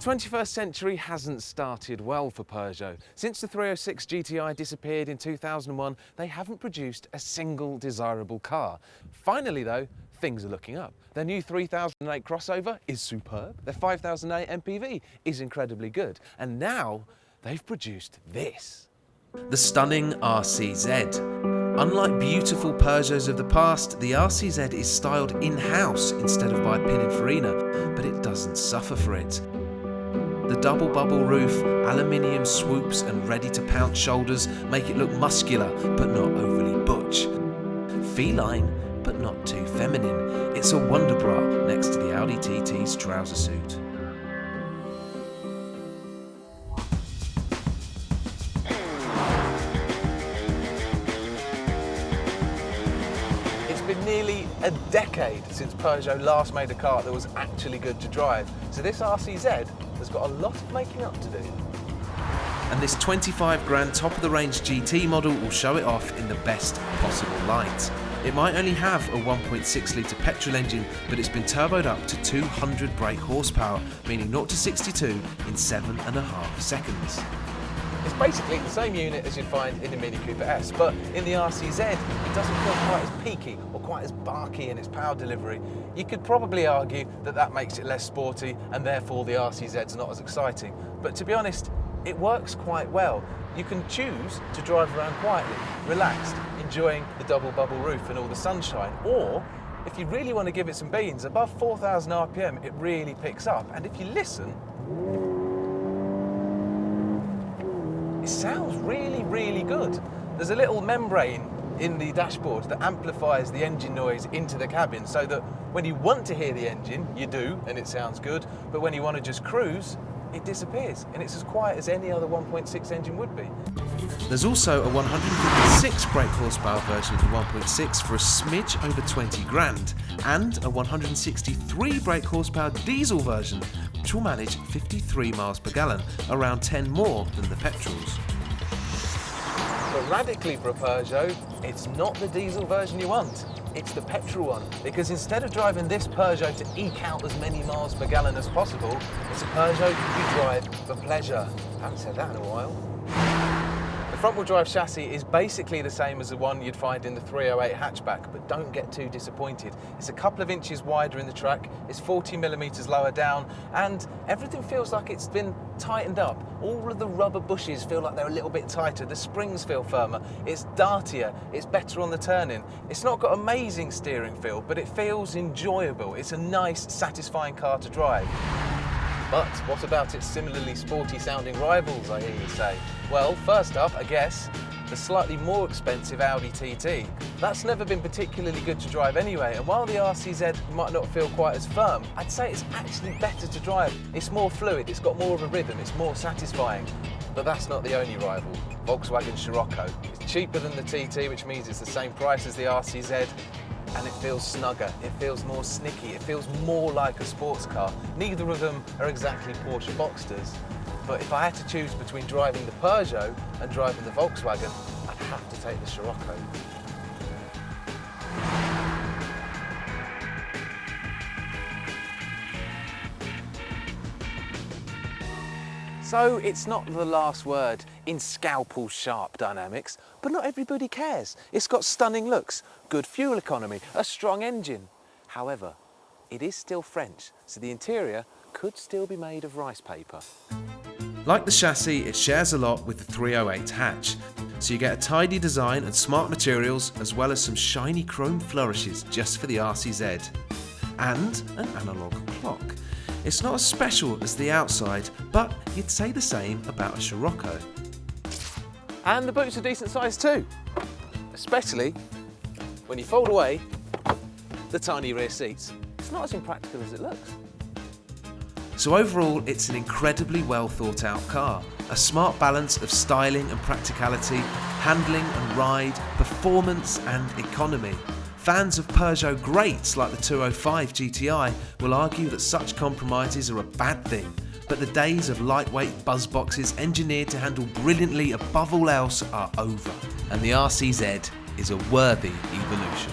21st century hasn't started well for Peugeot. Since the 306 GTI disappeared in 2001, they haven't produced a single desirable car. Finally though, things are looking up. Their new 3008 crossover is superb, their 5008 MPV is incredibly good, and now they've produced this. The stunning RCZ. Unlike beautiful Peugeots of the past, the RCZ is styled in-house instead of by Pininfarina, but it doesn't suffer for it. The double bubble roof, aluminium swoops and ready-to-pounce shoulders make it look muscular but not overly butch. Feline but not too feminine. It's a wonder bra next to the Audi TT's trouser suit. It's been nearly a decade since Peugeot last made a car that was actually good to drive, so this RCZ has got a lot of making up to do. And this 25 grand top of the range GT model will show it off in the best possible light. It might only have a 1.6 litre petrol engine, but it's been turboed up to 200 brake horsepower, meaning 0 to 62 in 7.5 seconds. It's basically the same unit as you'd find in the Mini Cooper S, but in the RCZ, it doesn't feel quite as peaky or quite as barky in its power delivery. You could probably argue that that makes it less sporty and therefore the RCZ's not as exciting. But to be honest, it works quite well. You can choose to drive around quietly, relaxed, enjoying the double bubble roof and all the sunshine, or if you really want to give it some beans, above 4,000 RPM it really picks up, and if you listen, it sounds really, really good. There's a little membrane in the dashboard that amplifies the engine noise into the cabin so that when you want to hear the engine, you do, and it sounds good, but when you want to just cruise, it disappears, and it's as quiet as any other 1.6 engine would be. There's also a 156 brake horsepower version of the 1.6 for a smidge over 20 grand, and a 163 brake horsepower diesel version, which will manage 53 miles per gallon, around 10 more than the petrols. But radically for a Peugeot, it's not the diesel version you want. It's the petrol one, because instead of driving this Peugeot to eke out as many miles per gallon as possible, it's a Peugeot you drive for pleasure. I haven't said that in a while. The front-wheel drive chassis is basically the same as the one you'd find in the 308 hatchback, but don't get too disappointed. It's a couple of inches wider in the track, it's 40mm lower down, and everything feels like it's been tightened up. All of the rubber bushes feel like they're a little bit tighter, the springs feel firmer, it's dartier, it's better on the turning. It's not got amazing steering feel, but it feels enjoyable. It's a nice, satisfying car to drive. But what about its similarly sporty sounding rivals, I hear you say? Well, first up, I guess, the slightly more expensive Audi TT. That's never been particularly good to drive anyway, and while the RCZ might not feel quite as firm, I'd say it's actually better to drive. It's more fluid, it's got more of a rhythm, it's more satisfying. But that's not the only rival. Volkswagen Scirocco. It's cheaper than the TT, which means it's the same price as the RCZ, and it feels snugger, it feels more snicky, it feels more like a sports car. Neither of them are exactly Porsche Boxsters, but if I had to choose between driving the Peugeot and driving the Volkswagen, I'd have to take the Scirocco. So it's not the last word in scalpel sharp dynamics, but not everybody cares. It's got stunning looks, good fuel economy, a strong engine. However, it is still French, so the interior could still be made of rice paper. Like the chassis, it shares a lot with the 308 hatch, so you get a tidy design and smart materials, as well as some shiny chrome flourishes just for the RCZ. And an analogue clock. It's not as special as the outside, but you'd say the same about a Scirocco. And the boots are decent size too, especially when you fold away the tiny rear seats. It's not as impractical as it looks. So overall, it's an incredibly well thought out car. A smart balance of styling and practicality, handling and ride, performance and economy. Fans of Peugeot greats like the 205 GTI will argue that such compromises are a bad thing, but the days of lightweight buzz boxes engineered to handle brilliantly above all else are over, and the RCZ is a worthy evolution.